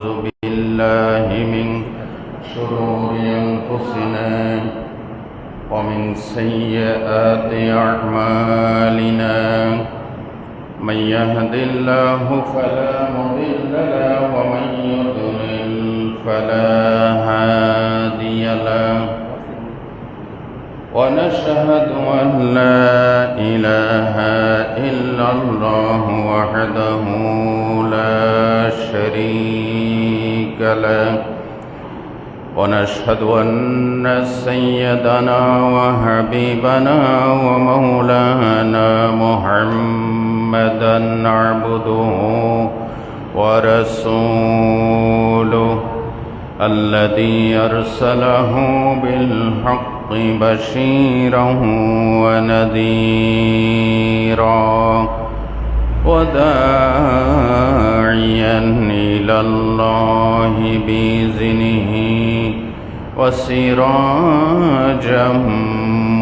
أعوذ بالله من شرور أنفسنا ومن سيئات أعمالنا من يهد الله فلا مضل له ومن يضلل فلا هادي له ونشهد أن لا إله إلا الله وحده لا شريك له ونشهد أن سيدنا وحبيبنا ومولانا محمدا عبده ورسوله الذي أرسله بالحق بشيرا ونذيرا وداعيا إلى الله بإذنه وسراجا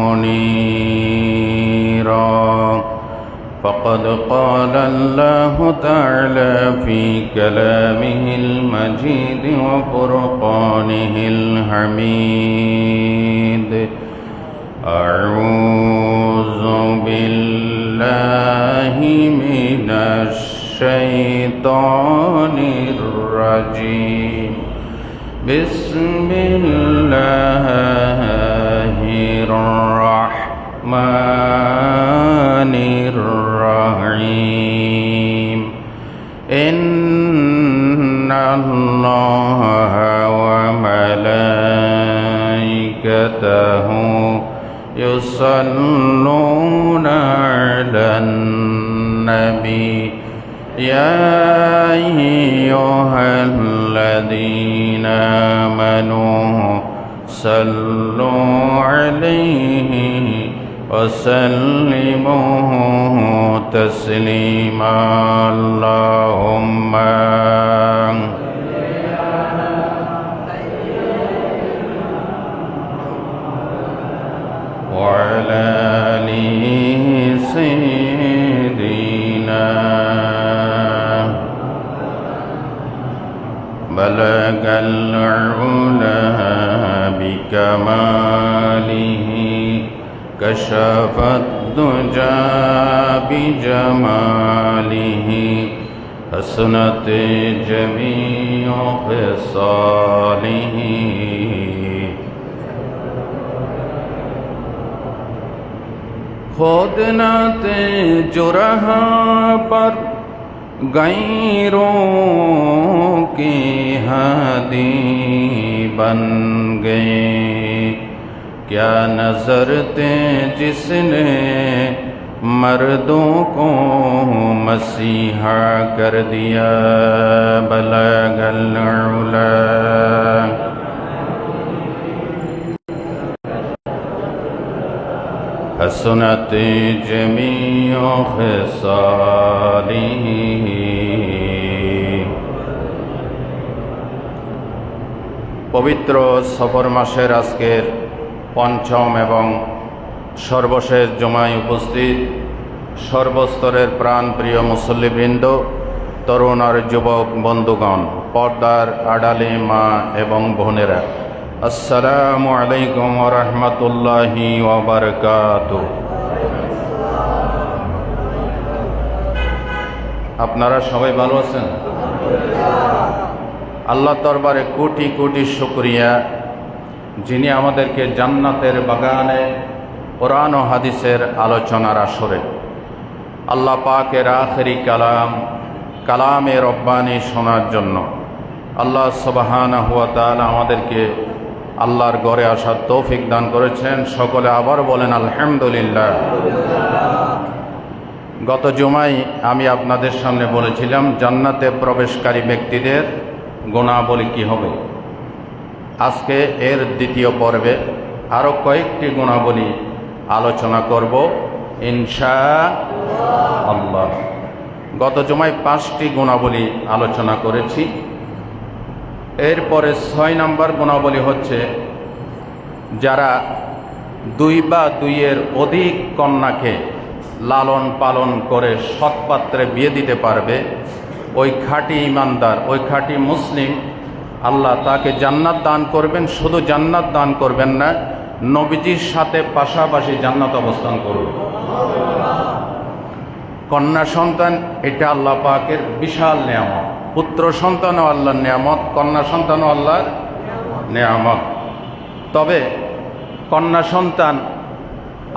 منيرا فقد قال الله تعالى في كلامه المجيد وفرقانه الحميد أعوذ بالله من الشيطان الرجيم بسم الله الرحمن الرحيم إن الله وملائكته يصلون على النبي يا أيها الذين آمنوا صلوا عليه وسلموا تسليما اللهم وعلى آله سيدنا بلغ العلا بكماله كشف الدجى بجماله حسنت جميع خصاله खुद नाते जो रहा पर गैरों की हादी बन गए क्या नजर थे जिसने मर्दों को मसीहा कर दिया बलगल उला हसनत जमीअ खिसालिही पवित्र सफर मासेर आजकेर पंचम एवं सर्वशेष जुमाय उपस्थित सर्वस्तरेर प्राणप्रिय मुसल्लिबृंद तरुण और युवक बंधुगण पर्दार आड़ाले मा एवं बोनेरा अस्सलामु आलैकुम व रहमतुल्लाहि व बाराकातुहू। আপনারা সবাই ভালো আছেন? আল্লাহ দরবারে কোটি কোটি শুকরিয়া, যিনি আমাদেরকে জান্নাতের বাগানে কোরআন ও হাদিসের আলোচনার আসরে আল্লাহ পাকের আখেরি কালামে রব্বানি শোনার জন্য আল্লাহ সুবহানাহু ওয়া তাআলা আমাদেরকে আল্লাহর ঘরে আসার তৌফিক দান করেছেন। সকলে আবার বলেন আলহামদুলিল্লাহ। গত জুমায় আমি আপনাদের সামনে বলেছিলাম জান্নাতে প্রবেশকারী ব্যক্তিদের গুণাবলী কী হবে। আজকে এর দ্বিতীয় পর্বে আরও কয়েকটি গুণাবলী আলোচনা করব ইনশাআল্লাহ। গত জুমায় 5টি গুণাবলী আলোচনা করেছি। এরপরে 6 নম্বর গুণাবলী হচ্ছে যারা 2 বা 2-এর অধিক কন্যাকে লালন পালন করে সৎ পাত্রে বিয়ে দিতে পারবে ওই খাঁটি ইমানদার, ওই খাঁটি মুসলিম, আল্লাহ তাকে জান্নাত দান করবেন। শুধু জান্নাত দান করবেন না, নবীজির সাথে পাশাপাশি জান্নাত অবস্থান করবে। কন্যা সন্তান এটা আল্লাহ পাকের বিশাল নেয়ামত। পুত্র সন্তানও আল্লাহর নেয়ামত, কন্যা সন্তানও আল্লাহর নেয়ামত। তবে কন্যা সন্তান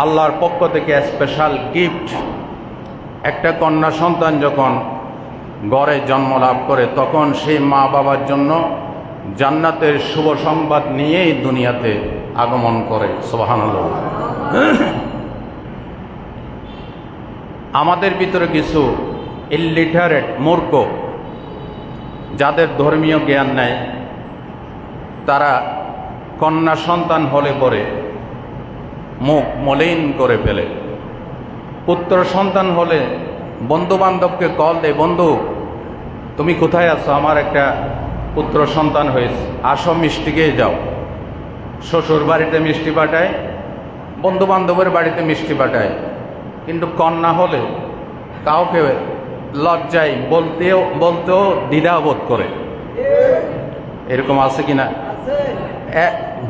আল্লাহর পক্ষ থেকে স্পেশাল গিফট। একটা কন্যা সন্তান যখন গড়ে জন্ম লাভ করে তখন সেই মা বাবার জন্য জান্নাতের শুভ সংবাদ নিয়েই দুনিয়াতে আগমন করে। সুবহানাল্লাহ। আমাদের ভিতরে কিছু ইলিটারেট মূর্খ, যাদের ধর্মীয় জ্ঞান নাই, তারা কন্যা সন্তান হলে পরে মুখ মলিন করে ফেলে। পুত্র সন্তান হলে বন্ধু বান্ধবকে কল দেয়, বন্ধু তুমি কোথায় আছো, আমার একটা পুত্র সন্তান হয়েছে, আসো মিষ্টি খেয়ে যাও। শ্বশুর বাড়িতে মিষ্টি পাঠায়, বন্ধু বান্ধবের বাড়িতে মিষ্টি পাঠায়। কিন্তু কন্যা হলে কাউকে লজ্জায় বলতেও দ্বিধাবোধ করে। এরকম আছে কিনা?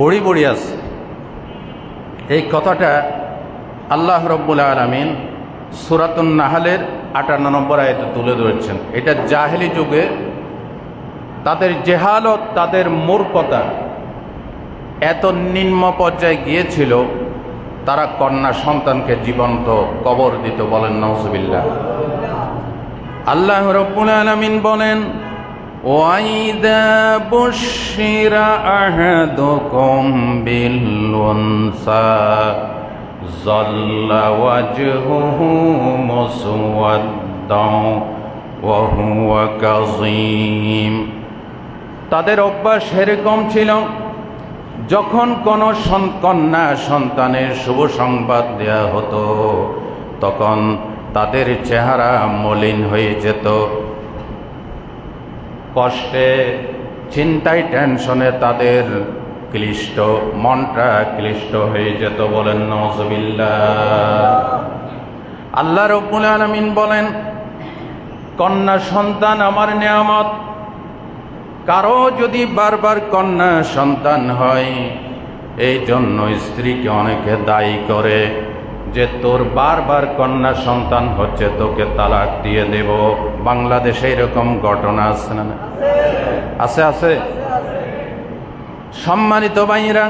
বড়ি বড়ি আছে। এই কথাটা আল্লাহ রব্বুল আলামিন সূরাতুন নাহলের ৫৮ নম্বর আয়াতে তুলে ধরেছেন। এটা জাহেলি যুগে তাদের জেহালত, তাদের মূর্খতা এত নিম্ন পর্যায়ে গিয়েছিল, তারা কন্যা সন্তানকে জীবন্ত কবর দিত। বলেন নাউজুবিল্লাহ। আল্লাহ রাব্বুল আলামিন বলেন, ওয়াইদা বুশিরা আহাদুকুম বিল উনসা যাল্লা ওয়াজহুহু মুসওয়াদ্দান ওয়া হুয়া কাযীম। তাদের অভ্যাস এরকম ছিল, যখন কোনো কন্যা সন্তানের শুভ সংবাদ দেয়া হতো তখন তাদের চেহারা মলিন হয়ে যেত। কষ্টে, চিন্তায়, টেনশনে তাদের ক্লিষ্ট, মনটা ক্লিষ্ট হয়ে যেত। বলেন নাউজুবিল্লাহ। আল্লাহ রাব্বুল আলামিন বলেন, কন্যা সন্তান আমার নেয়ামত। কারো যদি বারবার কন্যা সন্তান হয়, এই জন্য স্ত্রীকে অনেকে দায়ী করে যে তোর বারবার কন্যা সন্তান হচ্ছে, তোকে তালাক দিয়ে দেব। বাংলাদেশে এরকম ঘটনা আছে না? আছে, আছে। সম্মানিত ভাইরা,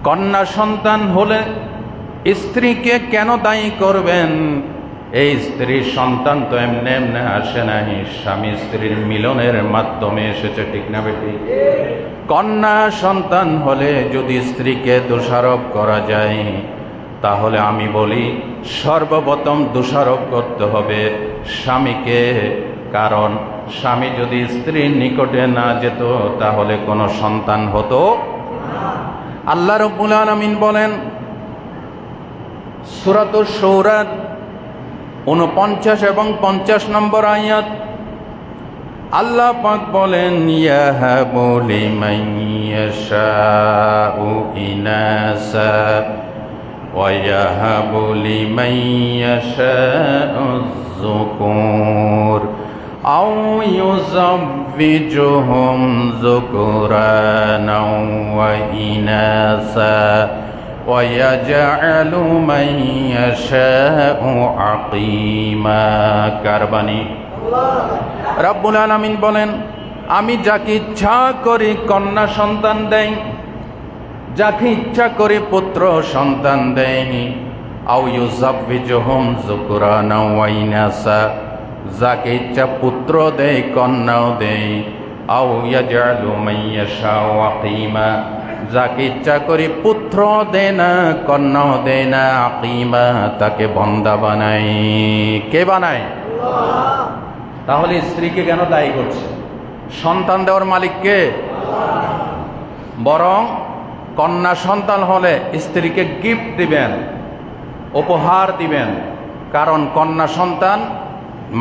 কন্যা সন্তান হলে স্ত্রীকে কেন দায়ী করবেন? এই স্ত্রীর সন্তান তো এমনি এমনি আসে নাই, স্বামী স্ত্রীর মিলনের মাধ্যমে এসেছে। ঠিক না বেটি? কন্যা সন্তান হলে যদি স্ত্রীকে দোষারোপ করা যায়, তাহলে আমি বলি সর্বপ্রথম দোষারোপ করতে হবে স্বামীকে। কারণ স্বামী যদি স্ত্রীর নিকটে না যেত তাহলে কোনো সন্তান হতো। আল্লাহ রাব্বুল আলামিন বলেন সূরাতুশ শুরা ৪৯ এবং ৫০ নম্বর আয়াত, আল্লাহ পাক বলেন, ইয়াহাবু লিমান ইয়াশাউ ইনাসা ওয়া ইয়াহাবু লিমান ইয়াশাউ যুকুর আও ইউযাব্বিজুহুম যুকরানা ওয়া ইনাসা ওয়া ইয়াজআলু মান ইয়াশাউ আকিমা। কারবানি রাব্বুল আলামিন বলেন, আমি যাকে ইচ্ছা করি কন্যা সন্তান দেই, যাকে ইচ্ছা করি পুত্র সন্তান দেই। আও ইউযাব্বিজুহুম যুকরানা ওয়া ইনাসা, যাকে ইচ্ছা পুত্র দেই, কন্যাও দেই। আও ইয়াজআলু মান ইয়াশাউ আকিমা, যাকে ইচ্ছা করি পুত্র দেয় না, কন্যাও দেয় না, আকিমা, তাকে বন্দা বানাই। কে বানায়? তাহলে স্ত্রীকে কেন দায়ী করছে? সন্তান দেওয়ার মালিক কে? বরং কন্যা সন্তান হলে স্ত্রীকে গিফট দিবেন, উপহার দিবেন। কারণ কন্যা সন্তান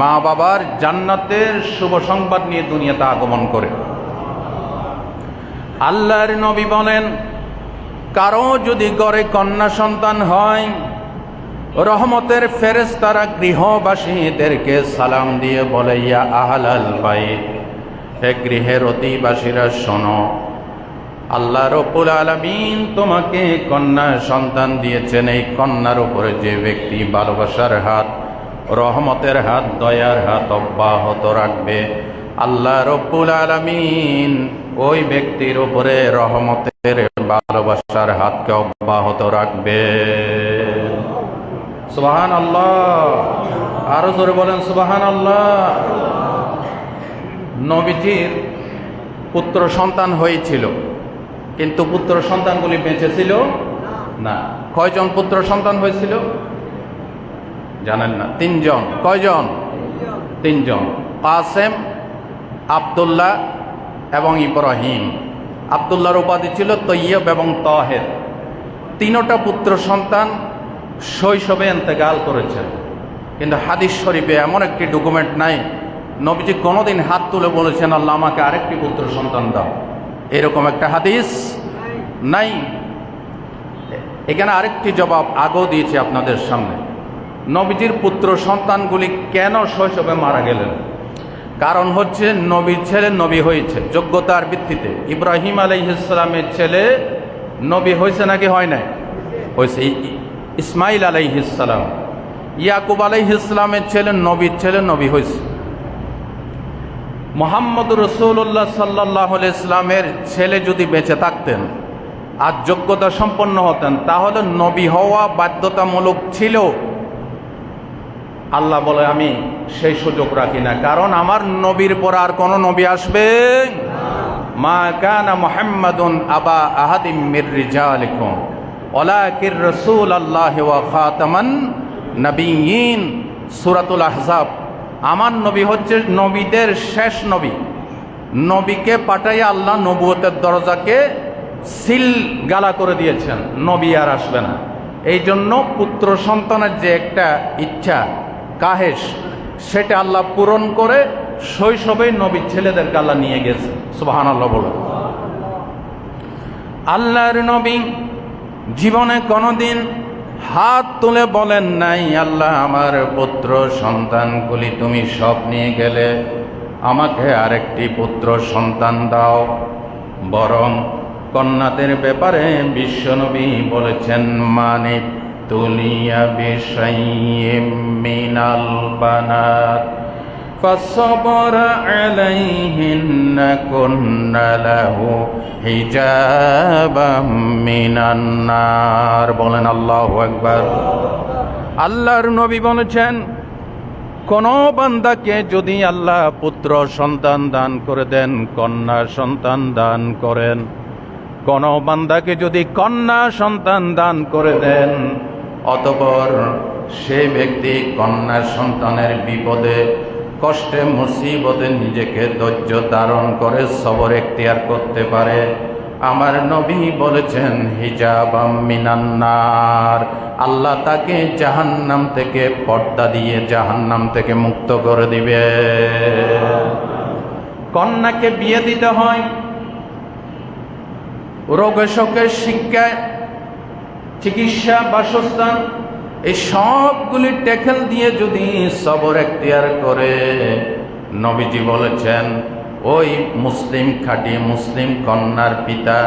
মা বাবার জান্নাতের শুভ সংবাদ নিয়ে দুনিয়াতে আগমন করে। আল্লাহর নবী বলেন, কারো যদি ঘরে কন্যা সন্তান হয় রহমতের ফেরেশতারা গৃহবাসীদেরকে সালাম দিয়ে বলে, ইয়া আহলাল বাইত, হে গৃহের অধিবাসীরা শোনো, আল্লাহ রব্বুল আলামিন তোমাকে কন্যা সন্তান দিয়েছেন। এই কন্যার উপরে যে ব্যক্তি ভালোবাসার হাত, রহমতের হাত, দয়ার হাত অব্যাহত রাখবে, আল্লাহ রব্বুল আলামিন ওই ব্যক্তির উপরে রহমতের ভালোবাসার হাতকে অব্যাহত রাখবে। সুবহানাল্লাহ, আরো জোরে বলেন সুবহানাল্লাহ। নবীজির পুত্র সন্তান হয়েছিল, কিন্তু পুত্র সন্তানগুলি বেঁচে ছিল না। কয়জন পুত্র সন্তান হয়েছিল জানেন না? 3 জন। কয়জন? 3 জন। কাসেম, আব্দুল্লাহ এবং ইব্রাহিম। আব্দুল্লাহর উপাধি ছিল তৈয়ব এবং তাহের। 3টা পুত্র সন্তান শৈশবে ইন্তেকাল করেছেন, কিন্তু হাদিস শরীফে এমন একটি ডকুমেন্ট নাই নবীজি কোনোদিন হাত তুলে বলেছেন, আল্লাহ আমাকে আরেকটি পুত্র সন্তান দাও। এরকম একটা হাদিস নাই। এখানে আরেকটি জবাব আগেও দিয়েছি আপনাদের সামনে। নবীজির পুত্র সন্তানগুলি কেন শৈশবে মারা গেলেন? কারণ হচ্ছে নবীর ছেলে নবী হয়েছে যোগ্যতার ভিত্তিতে। ইব্রাহিম আলাইহিস সালামের ছেলে নবী হয়েছে নাকি হয় নাই? হয়েছে। ইসমাইল আলাইহিস সালাম, ইয়াকুব আলাইহিস সালামের ছেলে নবীর ছেলে নবী হয়েছে। মুহাম্মদ রাসূলুল্লাহ সাল্লাল্লাহু আলাইহি সাল্লামের ছেলে যদি বেঁচে থাকতেন আর যোগ্যতা সম্পন্ন হতেন, তাহলে নবী হওয়া বাধ্যতামূলক ছিল। আল্লাহ বলে, আমি সেই সুযোগ রাখি না, কারণ আমার নবীর পর আর কোন নবী আসবে মা কানা মুহাম্মাদুন আবা আহাদিম মির রিজালিকুম ওয়ালাকির রাসূলুল্লাহি ওয়া খাতামান নবিয়্যিন। সূরাতুল আহজাব। আমার নবী হচ্ছে নবীদের শেষ নবী। নবীকে পাঠাইয়া আল্লাহ নবুয়তের দরজাকে সিল গালা করে দিয়েছেন, নবী আর আসবে না। এই জন্য পুত্র সন্তানের যে একটা ইচ্ছা, কাহেশ, সেটা আল্লাহ পূরণ করে শৈশবেই নবীর ছেলেদেরকে আল্লাহ নিয়ে গেছে। সুবহানাল্লাহ বলে। আল্লাহর নবী জীবনে কোনোদিন হাত তুলে বলেন নাই, আল্লাহ আমার পুত্র সন্তানগুলি তুমি সব নিয়ে গেলে, আমাকে আরেকটি পুত্র সন্তান দাও। বরং কন্যাদের ব্যাপারে বিশ্বনবী বলেছেন, মানে তুলিয়া বিশাইয়্যিম মিনাল বানাত ফাসসাবরা আলাইহিন্না কুন্না লাহু হিজাবাম মিনান নার। বলেন আল্লাহু আকবার। আল্লাহর নবী বলেছেন, কোন বান্দাকে যদি আল্লাহ পুত্র সন্তান দান করে দেন, কন্যা সন্তান দান করেন, কোন বান্দাকে যদি কন্যা সন্তান দান করে দেন, অতঃপর সে ব্যক্তি কন্যা সন্তানের বিপদে, কষ্টে, মুসিবতে নিজেকে ধৈর্য ধারণ করে সবর এখতিয়ার করতে পারে, আমার নবী বলেছেন হিজাবাম মিনান নার, আল্লাহ তাকে জাহান্নাম থেকে পর্দা দিয়ে জাহান্নাম থেকে মুক্ত করে দিবে। কন্যাকে বিয়ে দিতে হয়, রোগে শোকের শিক্ষা, চিকিৎসা, বাসস্থান, এই সবগুলি ট্যাকেল দিয়ে যদি সবর এখতিয়ার করে, নবীজি বলেছেন ওই মুসলিম, খাঁটি মুসলিম কন্যার পিতা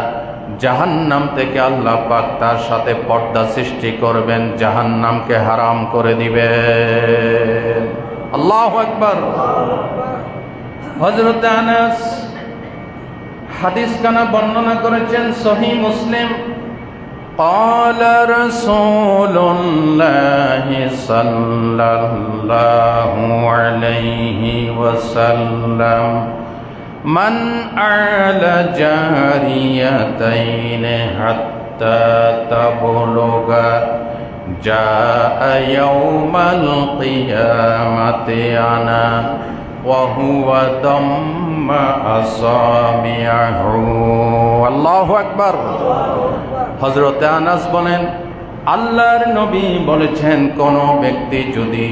জাহান্নাম থেকে আল্লাহ পাক তার সাথে পর্দা সৃষ্টি করবেন, জাহান্নামকে হারাম করে দিবেন। আল্লাহু আকবার। হযরত আনাস হাদিস কানা বর্ণনা করেছেন, সহিহ মুসলিম। قال رسول الله صلى الله عليه وسلم من أعل جاريتين حتى تبلغ جاء يوم القيامة أنا وهو ضم أصابعه। الله أكبر। হযরত আনাস বলেন, আল্লাহর নবী বলেছেন, কোন ব্যক্তি যদি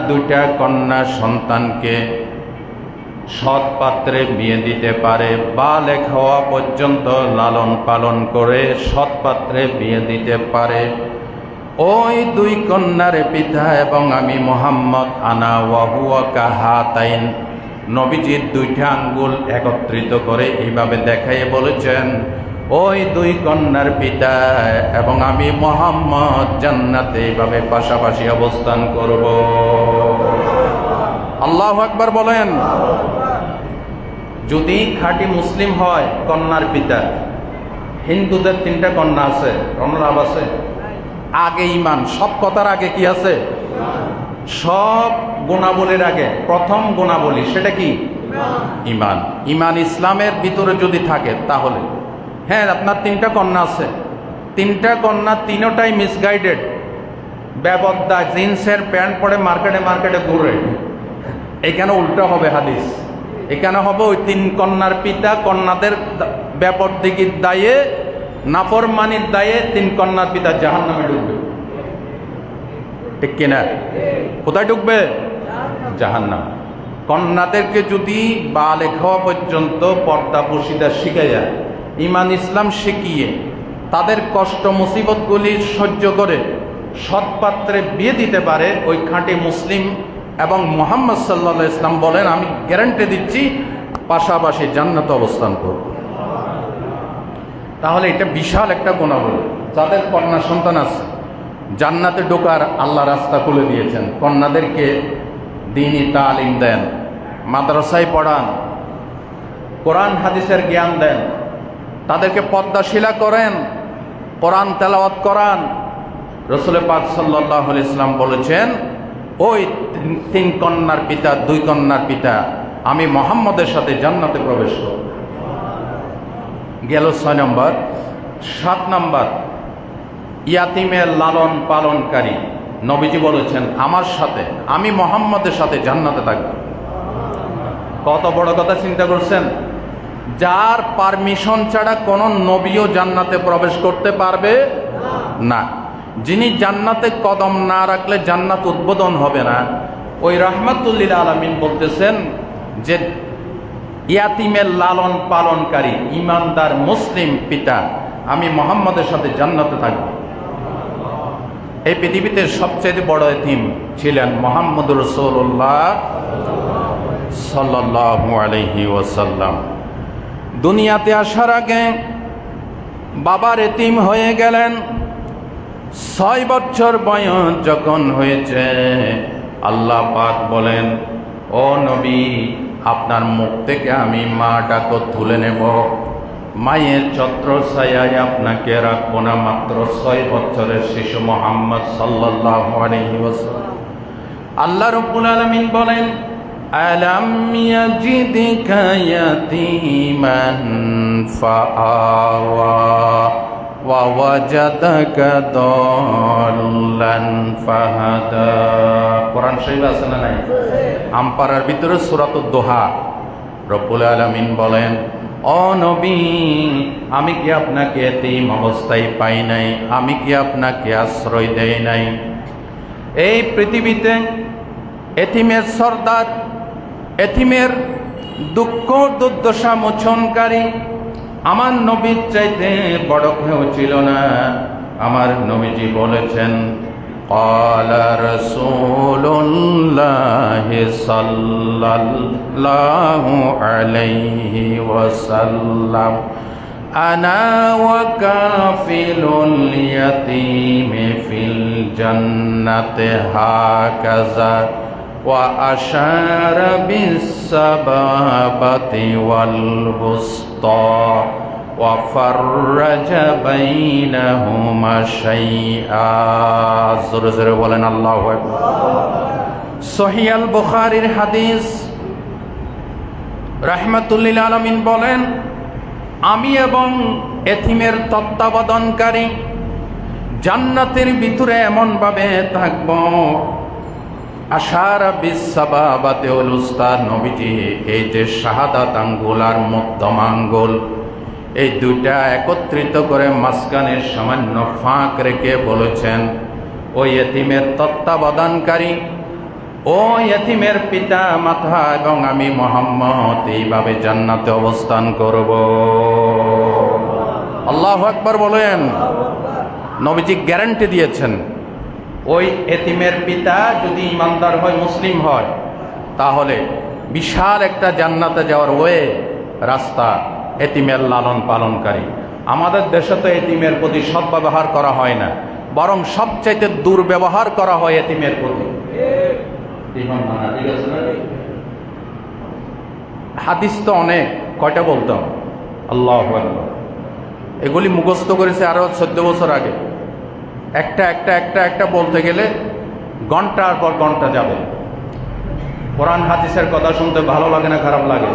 দুইটা কন্যা সন্তানকে সৎ পাত্রে বিয়ে দিতে পারে, বালেগ হওয়া পর্যন্ত লালন পালন করে সৎ পাত্রে বিয়ে দিতে পারে, ওই দুই কন্যার পিতা এবং আমি মুহাম্মদ আনা ওয়া হুয়া কাহাতাইন। নবীজির দুইটা আঙ্গুল একত্রিত করে এইভাবে দেখাইয়ে বলেছেন, ওই দুই কন্যার পিতা এবং আমি মুহাম্মদ জান্নাতে এইভাবে পাশাপাশি অবস্থান করব। আল্লাহু আকবার বলেন। যদি খাঁটি মুসলিম হয় কন্যার পিতা, হিন্দুদের তিনটা কন্যা আছে, রমলাভ আছে, আগে ইমান, সব কথার আগে কি আছে? সব গুণাবলীর আগে প্রথম গুণাবলী সেটা কি? ইমান। ইমান ইসলামের ভিতরে যদি থাকে তাহলে, হ্যাঁ আপনার তিনটা কন্যা আছে, তিনটা কন্যা তিনটাই মিসগাইডেড, বেপরদা, জিন্সের প্যান্ট পরে মার্কেটে মার্কেটে ঘুরে, এখানে উল্টো হবে হাদিস। এখানে হবে ওই তিন কন্যার পিতা কন্যাদের বেপরদিগির দায়ে, নাফরমানির দায়ে তিন কন্যার পিতা জাহান্নামে ঢুকবে। ঠিক কিনা? কোথায় ঢুকবে? জাহান্নাম। কন্যাদেরকে যদি বালেগ হওয়া পর্যন্ত পর্দা পর্শিদা শিখে যায়, ইমান ইসলাম শিখিয়ে তাদের কষ্ট মুসিবতগুলি সহ্য করে সৎপাত্রে বিয়ে দিতে পারে, ওই খাঁটি মুসলিম এবং মুহাম্মদ সাল্লাল্লাহু আলাইহি ইসলাম বলেন, আমি গ্যারান্টি দিচ্ছি পাশাপাশি জান্নাতে অবস্থান করব। তাহলে এটা বিশাল একটা গুণাবলী। যাদের কন্যা সন্তান আছে, জান্নাতে ঢোকার আল্লাহ রাস্তা খুলে দিয়েছেন। কন্যাদেরকে দ্বীনি তালিম দেন, মাদ্রাসায় পড়ান, কোরআন হাদিসের জ্ঞান দেন, তাদেরকে পর্দাশীলা করেন, কোরআন তেলাওয়াত করান। রাসূল পাক সাল্লাল্লাহু আলাইহি ইসলাম বলেছেন, ওই তিন কন্যার পিতা, দুই কন্যার পিতা আমি মুহাম্মদের সাথে জান্নাতে প্রবেশ করব। গেল 6 নম্বর। 7 নম্বর, ইয়াতিমের লালন পালনকারী। নবীজি বলেছেন, আমার সাথে, আমি মুহাম্মদের সাথে জান্নাতে থাকব। কত বড় কথা চিন্তা করছেন? যার পারমিশন ছাড়া কোন নবীও জান্নাতে প্রবেশ করতে পারবে না। যিনি জান্নাতে কদম না রাখলে জান্নাত উদ্বোধন হবে না। ওই রাহমাতুল লিল আলামিন বলতেছেন যে ইয়াতিমের লালন পালনকারী ইমানদার মুসলিম পিতা আমি মুহাম্মদের সাথে জান্নাতে থাকব। এই পৃথিবীতে সবচেয়ে বড় এতিম ছিলেন মুহাম্মদুর রাসূলুল্লাহ সাল্লাল্লাহু আলাইহি ওয়াসাল্লাম। দুনিয়াতে আসার আগে বাবার এতিম হয়ে গেলেন। 6 বছর বয়স যখন হয়েছে, আল্লাহ পাক বলেন, ও নবী, আপনার মুখ থেকে আমি মা ডাক তুলে নেব, মায়ের ছত্র ছায়ায় আপনাকে রাখবো না। মাত্র 6 বছরের শিশু মুহাম্মদ সাল্লাল্লাহু আলাইহি ওয়াসাল্লাম। আল্লাহ রাব্বুল আলামিন বলেন, আলাম ইয়াজিদকা ইয়াতীমান ফাআওয়া ওয়া ওয়াজাদাকা দাল্লান ফাহাদা। কোরআন শরীফ আছে না নাই? আমপারার ভিতরে সূরাতুদ দোহা। রব্বুল আলামিন বলেন, ও নবী, আমি কি আপনাকে এতিম অবস্থায় পাই নাই? আমি কি আপনাকে আশ্রয় দেই নাই? এই পৃথিবীতে এতিমের সর্দার, এতিমের দুঃখ দুর্দশা মোচনকারী আমার নবীর চাইতে বড় কেউ ছিল না। আমার নবীজি বলেছেন, ক্বালা রাসূলুল্লাহি সাল্লাল্লাহু আলাইহি ওয়াসাল্লাম, আনা ওয়া কাফিলুল ইয়াতীমি ফিল জান্নাতি হাকাযা ওয়া আশারা বিস সাবাবাতি ওয়াল বুসতা ওয়া ফাররাজা বাইনাহুমা শাইআ। জোরে জোরে বলেন আল্লাহু আকবার। সহিহ আল বুখারীর হাদিস। রাহমাতুল লিল আলামিন বলেন, আমি এবং এতিমের তত্ত্বাবধানকারী জান্নাতের ভিতরে এমনভাবে থাকব, আশারা বিস সাবাবাতি ওয়াল উসতা। নবীজি এই যে শাহাদাত আঙ্গুল আর মধ্যম আঙ্গুল, এই দুইটা একত্রিত করে মাঝখানে সামান্য ফাঁক রেখে বলেছেন, ওই এতিমের তত্ত্বাবধানকারী, ও এতিমের পিতা মাতা এবং আমি মুহাম্মদ এইভাবে জান্নাতে অবস্থান করব। আল্লাহু আকবার বলেন। নবীজি গ্যারান্টি দিয়েছেন ওই এতিমের পিতা যদি ইমানদার হয়, মুসলিম হয়, তাহলে বিশাল একটা জান্নাতে যাওয়ার রাস্তা এতিমের লালন পালনকারী। আমাদের দেশে তো এতিমের প্রতি সদ্ব্যবহার করা হয় না, বরং সবচাইতে দুর্ব্যবহার করা হয় এতিমের প্রতি। হাদিস তো অনেক, কয়টা বলতাম, আল্লাহু আকবার। এগুলি মুখস্থ করেছে আরো 14 বছর আগে। একটা একটা একটা একটা বলতে গেলে ঘন্টার পর ঘন্টা যাবে। কোরআন হাদিসের কথা শুনতে ভালো লাগে না খারাপ লাগে?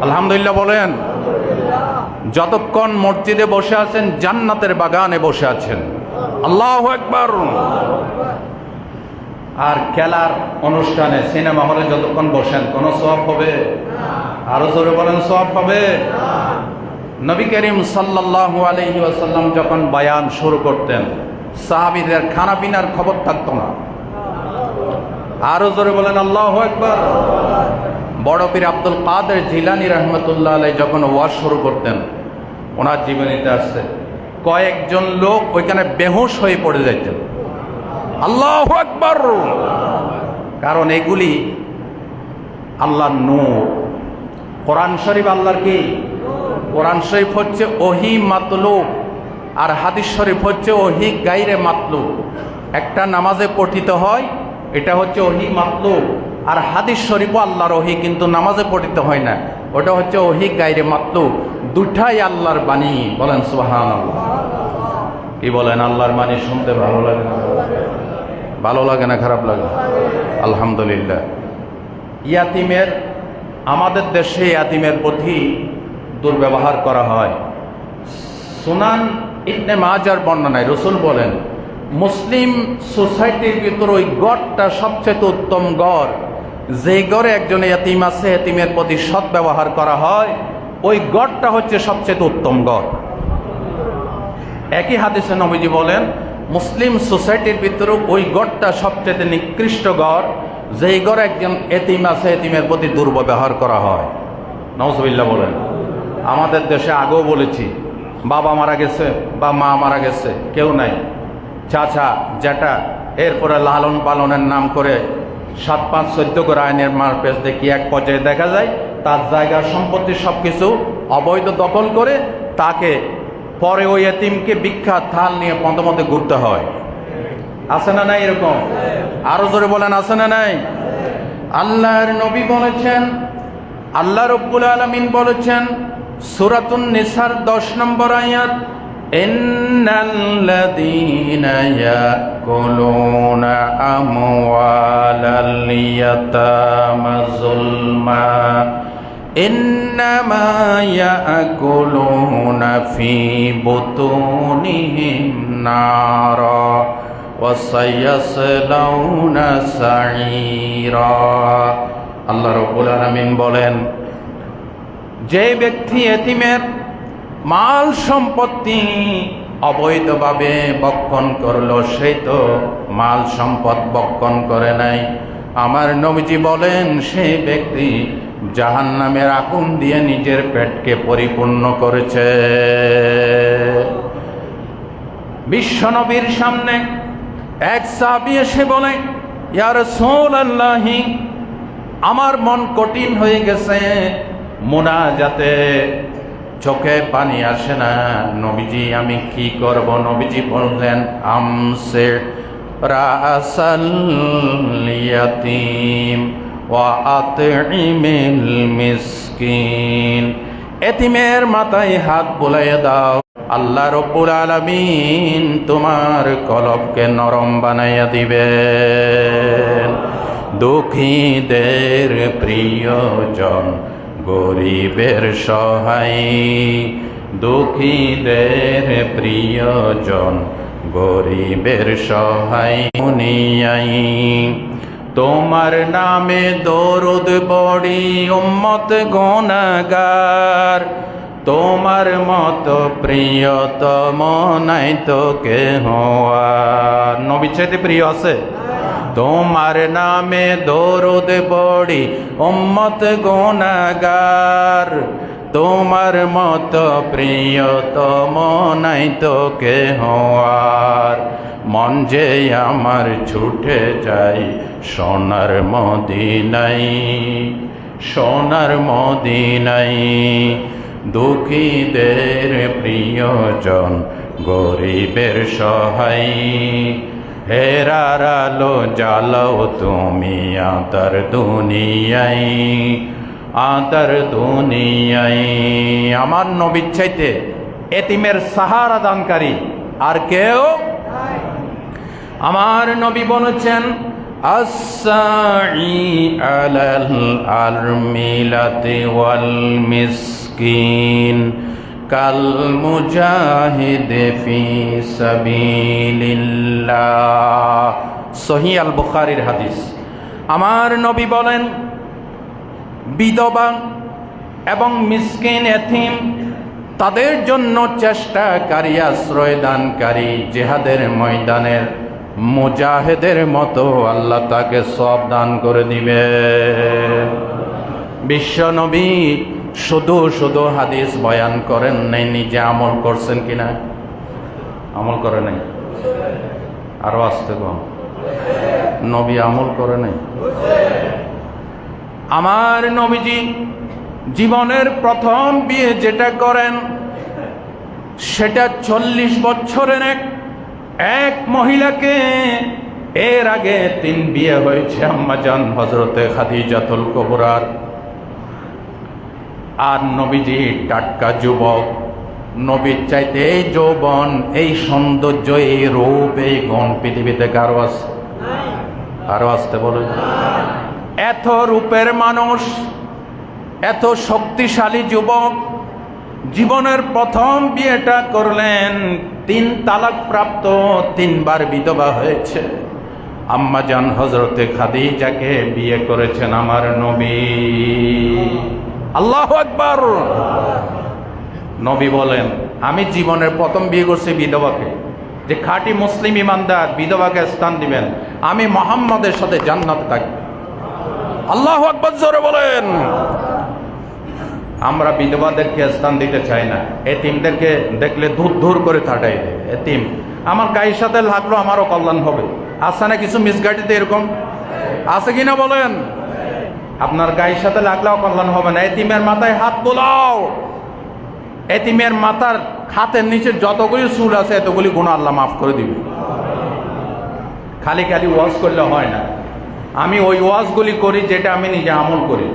আলহামদুলিল্লাহ বলেন। যতক্ষণ মসজিদে বসে আছেন জান্নাতের বাগানে বসে আছেন। আল্লাহু আকবার। আর খেলার অনুষ্ঠানে, সিনেমা হলে যতক্ষণ বসেন কোনো সওয়াব হবে? আরো জোরে বলেন, সওয়াব হবে? নবী করিম সাল্লাল্লাহু আলাইহি ওয়াসাল্লাম যখন বয়ান শুরু করতেন, সাহাবীদের খানা পিনার খবর থাকতো না। আরো জোরে বলেন আল্লাহু আকবার। বড় পীর আব্দুল কাদের জিলানী রাহমাতুল্লাহ আলাইহি যখন ওয়াজ শুরু করতেন, ওনার জীবনীতে আসছে কয়েকজন লোক ওইখানে বেহুশ হয়ে পড়ে যাইতেন। আল্লাহু আকবার। কারণ এগুলি আল্লাহর নূর। কোরআন শরীফ আল্লাহর কি? কোরআন শরীফ হচ্ছে ওহী মাতলুব, আর হাদিস শরীফ হচ্ছে ওহী গায়রে মাতলুব। একটা নামাজে পঠিত হয়, এটা হচ্ছে ওহী মাতলুব, আর হাদিস শরীফও আল্লাহর ওহী, কিন্তু নামাজে পঠিত হয় না, ওটা হচ্ছে ওহী গায়রে মাতলুব। দুটাই আল্লাহর বাণী। বলেন সুবহানাল্লাহ। কি বলেন? আল্লাহর বাণী শুনতে ভালো লাগে না? ভালো লাগে না খারাপ লাগে? আলহামদুলিল্লাহ। ইয়াতিমের, আমাদের দেশে ইয়াতিমের প্রতি দুর্ব্যবহার করা হয়। সুনান ইবনে মাজার বর্ণনায় রাসূল বলেন, মুসলিম সোসাইটির ভিতর ওই গড়টা সবচেয়ে উত্তম গড়, যে গড়ে একজন ইয়াতিম আছে, ইয়াতিমের প্রতি সদ্ব্যবহার করা হয়, ওই গড়টা হচ্ছে সবচেয়ে উত্তম গড়। একই হাদিসে নবীজি বলেন, মুসলিম সোসাইটির ভিতরে ওই গড়টা সবচেয়ে নিকৃষ্ট গড়, যেই গড়ে একজন এতিম আছে, এতিমের প্রতি দুর্ব্যবহার করা হয়। নাউজুবিল্লাহ বলেন। আমাদের দেশে আগেও বলেছি, বাবা মারা গেছে বা মা মারা গেছে, কেউ নাই, চাচা জ্যাঠা, এরপরে লালন পালনের নাম করে 7, 5, 14 করে আইনের মারপেচ দেখি এক পর্যায়ে দেখা যায় তার জায়গা সম্পত্তি সবকিছু অবৈধ দখল করে তাকে পরে ওই এতিমকে ভিক্ষা থাল নিয়ে পথে পথে ঘুরতে হয়। আছে না নাই এরকম? আরো জোরে বলেন, আছে না নাই? আল্লাহর নবী বলেছেন, আল্লাহ রাব্বুল আলামিন বলেছেন সূরাতুন নিসার 10 নম্বর আয়াত, ইন্নাল্লাযীনা ইয়াকুলুনা আমওয়ালাল ইয়াতামা যুলমা ইন্নামা ইয়াকুলুনা ফি বুতুনিহিম নারা ওয়া সায়াসলাউনা সাঈরা। আল্লাহ রাব্বুল আলামিন বলেন, যে ব্যক্তি এতিমের মাল সম্পত্তি অবৈধভাবে বক্ষণ করলো, সেই তো মাল সম্পদ বক্ষণ করে নাই। আমার নবীজি বলেন, সেই ব্যক্তি জাহান্নামের আগুন দিয়ে নিজের পেটকে পরিপূর্ণ করেছে। বিশ্বনবীর সামনে এক সাহাবী এসে বলে, ইয়া রাসূলুল্লাহ, আমার মন কঠিন হয়ে গেছে, মুনাজাতে চোখে পানি আসে না, নবীজি আমি কি করব? নবীজি বললেন, আমসে রাসাল ইয়াতিম ওয়া আতইমিল মিসকিন। এতিমের মাথায় হাত বুলাইয়া দাও, আল্লাহ রাব্বুল আলামিন তোমার কলবকে নরম বানাইয়া দিবেন। দুঃখীদের প্রিয়জন, গরিবের সহায়, দুঃখীদের প্রিয়জন, গরিবের সহায় শুনিয়াই। তোমার নামে দরুদ পড়ি উম্মত গুনাহগার, তোমার মতো প্রিয়তম নাই তো কেহ আর। নবী চাইতে প্রিয় আছে? তোমার নামে দরুদ পড়ি উম্মত গুনাহগার, তোমার মতো প্রিয়তম নাই তো কেহ আর। মন যে আমার ছুটে যায় সোনার মদিনায়, সোনার মদিনায়। দুঃখীদের প্রিয়জন, গরিবের সহায়, হেরার আলো জ্বালাও তুমি আতার দুনিয়ায়, আতার দুনিয়ায়। আমার নবীর চাইতে এতিমের সাহারা দানকারী আর কেউ? আমার নবী বলেছেন, আসসাই আলাল আরমিলাতি ওয়াল মিসকিন কাল মুজাহিদ ফি সাবিলিল্লাহ। সহিহ আল বুখারীর হাদিস। আমার নবী বলেন, বিধবা এবং মিসকিন এতিম তাদের জন্য চেষ্টাকারী, আশ্রয় দানকারী, জিহাদের ময়দানের মুজাহিদের মতো আল্লাহ তাকে সওয়াব দান করে দিবে। বিশ্ব নবী শুধু শুধু হাদিস বয়ান করেন নাই, নিজে আমল করছেন কিনা? আমল করে নাই। আরো আসতে কম, নবী আমল করে নাই। আমার নবীজি জীবনের প্রথম বিয়ে যেটা করেন সেটা 40 বছরের এক মহিলাকে, এর আগে 3 বিয়ে হয়েছে আম্মাজান হযরতে খাদিজাতুল কুবরার। আর নবীজি টাটকা যুবক, নবীর চাইতে এই যৌবন, এই সৌন্দর্য, এই রূপ, এই গুণ পৃথিবীতে কারো আছে? আরো আসতে বলে। এত রূপের মানুষ, এত শক্তিশালী যুবক, জীবনের প্রথম বিয়েটা করলেন, 3 তালাক প্রাপ্ত, 3 বার বিধবা হয়েছে। আম্মাজান হযরতে খাদিজাকে বিয়ে করেছেন আমার নবী। আল্লাহু আকবার। নবী বলেন, আমি জীবনের প্রথম বিয়ে করছি বিধবাকে। যে খাঁটি মুসলিম ইমানদার বিধবাকে স্থান দিবেন, আমি মুহাম্মদের সাথে জান্নাতে থাকব। আল্লাহু আকবার জোরে বলেন। আমরা বিধবাদেরকে স্থান দিতে চাই না, এতিমদেরকে দেখলে দূর দূর করে থাটাই দেয়। এতিম আমার গায়ের সাথে লাগলো আমারও কল্যাণ হবে, আছে না কিছু মিসগাইডিতে এরকম আছে কিনা বলেন? আপনার গায়ের সাথে লাগলেও কল্যাণ হবে না। এতিমের মাথায় হাত বোলাও, এতিমের মাথার হাতের নিচে যতগুলি চুল আছে এতগুলি গুনাহ আল্লাহ মাফ করে দিবে। খালি খালি ওয়াজ করলে হয় না। আমি ওই ওয়াজগুলি করি যেটা আমি নিজে আমল করি।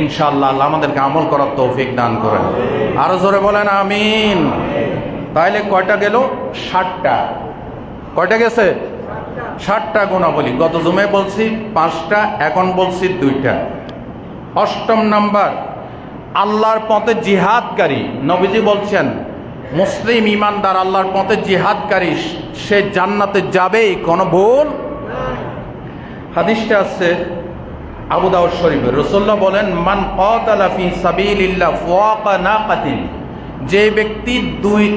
ইনশাআল্লাহ আল্লাহ আমাদেরকে আমল করার তৌফিক দান করেন। আরো জোরে বলেন আমিন। তাইলে কয়টা গেল? 60টা। কয়টা গেছে? 60টা গুণাবলী। গত জুমে বলছি 5টা, এখন বলছি 2টা। 8ম নাম্বার, আল্লাহর পথে জিহাদকারী। নবীজি বলছেন, মুসলিম ইমানদার আল্লাহর পথে জিহাদকারী সে জান্নাতে যাবেই, কোনো ভুল। হাদিসটা আছে আবু দাউদ শরীফে। রাসূলুল্লাহ বলেন, মান কাতালা ফি সাবিলিল্লাহ ফাওয়াকা নাকাতিন, যে ব্যক্তি 2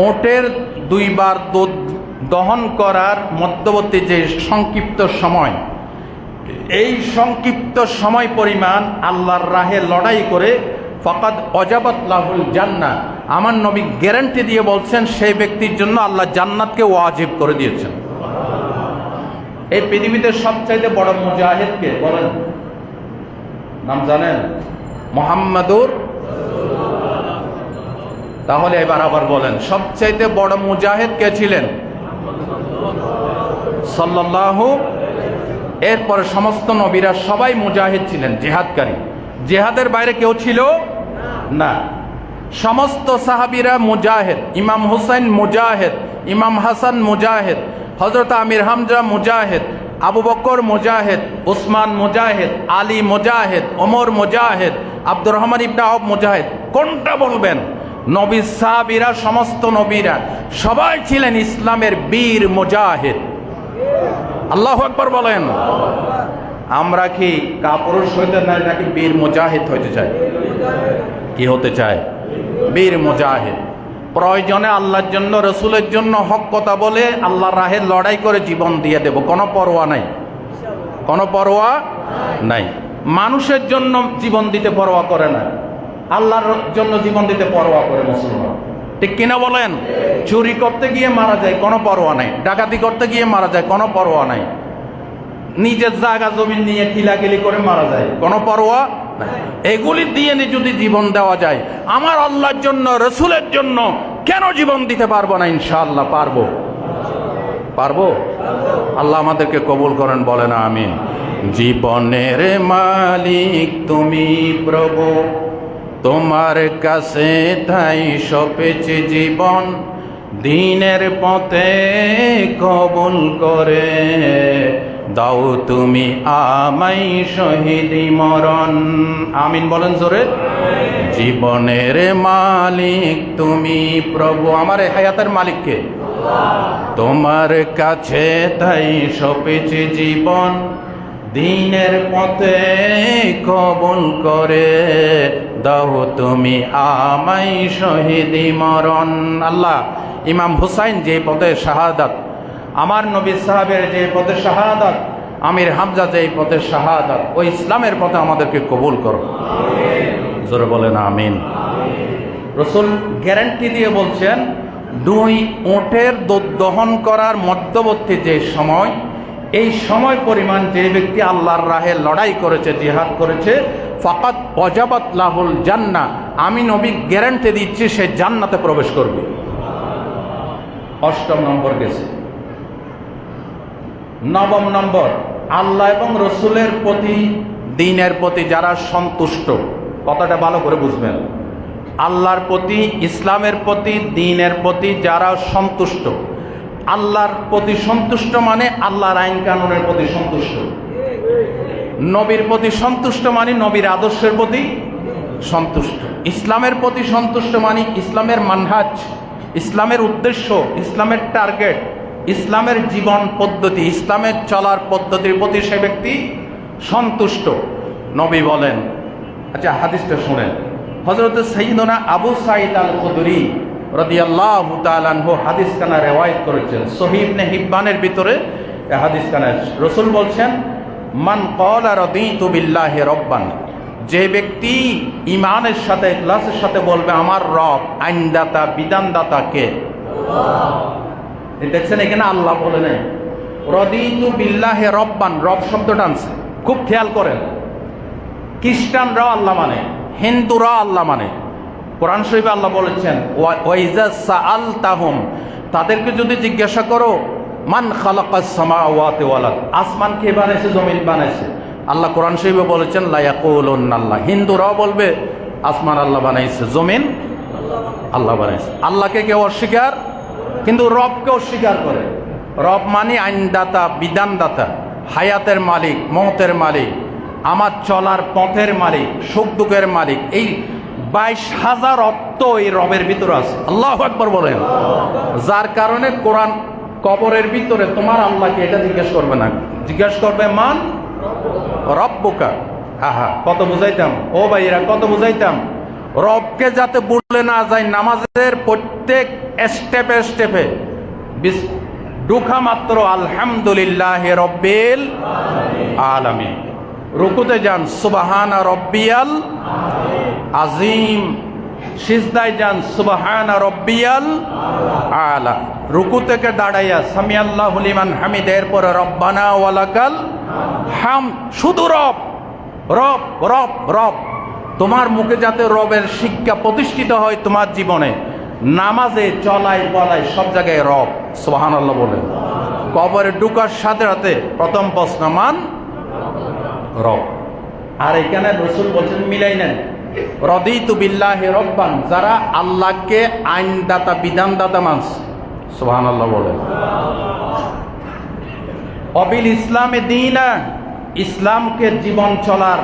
ওটের 2 বার দুধ দহন করার মধ্যবর্তী যে সংক্ষিপ্ত সময়, এই সংক্ষিপ্ত সময় পরিমাণ আল্লাহর রাহে লড়াই করে, ফাকাদ ওয়াজাবাত লাহুল জান্নাহ, আমার নবী গ্যারান্টি দিয়ে বলছেন সেই ব্যক্তির জন্য আল্লাহ জান্নাতকে ওয়াজিব করে দিয়েছেন। এই পৃথিবীতে সবচাইতে বড় মুজাহিদ কে বলেন? নাম জানেন? মুহাম্মাদুর। তাহলে এবার আবার বলেন, সবচাইতে বড় মুজাহিদ কে ছিলেন? সাল্লাল্লাহু। এরপরে সমস্ত নবীরা সবাই মুজাহিদ ছিলেন, জিহাদকারী। জিহাদের বাইরে কেউ ছিল না। সমস্ত সাহাবীরা মুজাহিদ। ইমাম হুসাইন মুজাহিদ, ইমাম হাসান মুজাহিদ, হযরত আমির হামজা মুজাহিদ, আবু বকর মুজাহিদ, উসমান মুজাহিদ, আলী মুজাহিদ, ওমর মুজাহিদ, আব্দুর রহমান ইবনে আওফ মুজাহিদ। কোনটা বলবেন? নবী সাহাবীরা, সমস্ত নবীরা সবাই ছিলেন ইসলামের বীর মুজাহিদ। আল্লাহু আকবার বলেন। আমরা কি কাপুরুষ হইতে চাই নাকি বীর মুজাহিদ হইতে চাই? কি হতে চায়? বীর মুজাহিদ। প্রয়োজনে আল্লাহর জন্য, রসুলের জন্য হক কথা বলে আল্লাহর রাহে লড়াই করে জীবন দিয়ে দেব, কোনো পরোয়া নাই, কোনো পরোয়া নাই। মানুষের জন্য জীবন দিতে পরোয়া করে না, আল্লাহর জন্য জীবন দিতে পরোয়া করে মুসলমান। ঠিক কিনা বলেন? চুরি করতে গিয়ে মারা যায়, কোনো পরোয়া নাই। ডাকাতি করতে গিয়ে মারা যায়, কোনো পরোয়া নাই। নিজের জায়গা জমি নিয়ে কিলাকিলি করে মারা যায়, কোনো পরোয়া নাই। এগুলি দিয়ে যদি জীবন দেওয়া যায়, আমার আল্লাহর জন্য, রসুলের জন্য কেন জীবন দিতে পারবো না? ইনশাআল্লাহ পারবো। পারবো? আল্লাহ আমাদেরকে কবুল করেন, বলেন আমিন। জীবনের মালিক তুমি প্রভু, তোমার কাছে তাই সপেছে জীবন, দিনের পথে কবুল করে দাও তুমি আমায় শহীদি মরণ। আমিন বলেন জোরে। জীবনের মালিক তুমি প্রভু, আমার হায়াতের মালিককে, তোমার কাছে তাই সপেছে জীবন, দিনের পথে কবুল করে দাও তুমি আমায় শহীদি মরণ। আল্লাহ, ইমাম হুসাইন যে পথে শাহাদাত, আমার নবী সাহাবের যে পথে শাহাদাত, আমির হামজা যে পথে শাহাদাত, ওই ইসলামের পথে আমাদেরকে কবুল করো। জোরে বলেন আমিন। রসুল গ্যারান্টি দিয়ে বলছেন, 2 উটের দুধ দহন করার মধ্যবর্তী যে সময়, এই সময় পরিমাণ যে ব্যক্তি আল্লাহর রাহে লড়াই করেছে, জিহাদ করেছে, ফাকাত ওয়াজাবাত লাহুল জান্নাহ, আমি নবী গ্যারান্টি দিচ্ছি সে জান্নাতে প্রবেশ করবে। 8 নম্বর গেছে। 9 নম্বর, আল্লাহ এবং রসুলের প্রতি, দ্বীনের প্রতি যারা সন্তুষ্ট, কথাটা ভালো করে বুঝবেন। আল্লাহর প্রতি, ইসলামের প্রতি, দ্বীনের প্রতি যারা সন্তুষ্ট, আল্লাহর প্রতি সন্তুষ্ট মানে আল্লাহর আইন কানুনের প্রতি সন্তুষ্ট, নবীর প্রতি সন্তুষ্ট মানে নবীর আদর্শের প্রতি সন্তুষ্ট, ইসলামের প্রতি সন্তুষ্ট মানে ইসলামের মানহাজ, ইসলামের উদ্দেশ্য, ইসলামের টার্গেট, ইসলামের জীবন পদ্ধতি, ইসলামের চলার পদ্ধতির প্রতি সে ব্যক্তি সন্তুষ্ট। নবী বলেন, আচ্ছা হাদিসটা শুনেন। হযরত সাইয়্যিদুনা আবু সাঈদ আল খুদরি রাদিয়াল্লাহু তাআলা আনহু হাদিস কানা রিওয়ায়াত করেছেন, সহিহ ইবনে হিব্বানের ভিতরে এই হাদিস কানা। রাসূল বলছেন, মান ক্বালা রাদিতু বিল্লাহি রাব্বান, যে ব্যক্তি ঈমানের সাথে, ইখলাসের সাথে বলবে আমার রব, আইনদাতা, বিধানদাতা কে? আল্লাহ। দেখছেন এখানে আল্লাহ বলে নেই, রাদিতু বিল্লাহি রাব্বান, রব শব্দটা আনছে, খুব খেয়াল করেন। খ্রিস্টানরাও আল্লাহ মানে, হিন্দুরা আল্লাহ মানে। কোরআন শরীফে আল্লাহ বলেছেন, ওয়াইজা সাআলতাহুম, তাদেরকে যদি জিজ্ঞাসা করো, মান খালাকাস সামাওয়াতি ওয়াল আরদ, আসমান কে বানাইছে, জমিন বানাইছে, আল্লাহ কোরআন শরীফে বলেছেন লা ইয়াকুলুন্না আল্লাহ, হিন্দুরাও বলবে আসমান আল্লাহ বানাইছে, জমিন আল্লাহ বানাইছে। আল্লাহকে কেউ অস্বীকার, কিন্তু রবকে অস্বীকার করে। রব মানে আইনদাতা, বিধানদাতা, হায়াতের মালিক, মওতের মালিক, আমার চলার পথের মালিক, সুখ দুঃখের মালিক। এই 22,000 অর্থ এই রবের ভিতরে আছে। আল্লাহু আকবার বলেন। যার কারণে কোরআন কবরের ভিতরে তোমার আল্লাহকে এটা জিজ্ঞেস করবে না, জিজ্ঞেস করবে মান রব্বুকা। আহা, কত বুঝাইতাম ও ভাইরা, কত বুঝাইতাম। রবকে যাতে বলে না যায়, নামাজের প্রত্যেক স্টেপে স্টেপে ঢুকা মাত্র আলহামদুলিল্লাহি রাব্বিল আলামিন, রুকুতে যান সুবহানা রব্বিয়াল আজিম, সিজদায় যান সুবহানা রব্বিয়াল আলা, রুকু থেকে দাঁড়াইয়া সামি আল্লাহু লিমান হামিদ, এরপরে রব্বানা ওয়ালাকাল হাম। শুধু রব রব রব রব। তোমার মুখে যাতে রবের শিক্ষা প্রতিষ্ঠিত হয় তোমার জীবনে, নামাজে, চলায় বলায়, সব জায়গায় রব, সুবহানাল্লাহ বলেন। কবরে ঢুকার সাথে সাথে প্রথম প্রশ্ন মান রব। আর এখানে রাসূল বলছেন, মিলাই নেন, রাদিতু বিল্লাহি রাব্বান, যারা আল্লাহকে আইনদাতা, বিধানদাতা মানছে, সুবহানাল্লাহ বলেন। অবিল ইসলামে দীনা, ইসলামকে জীবন চলার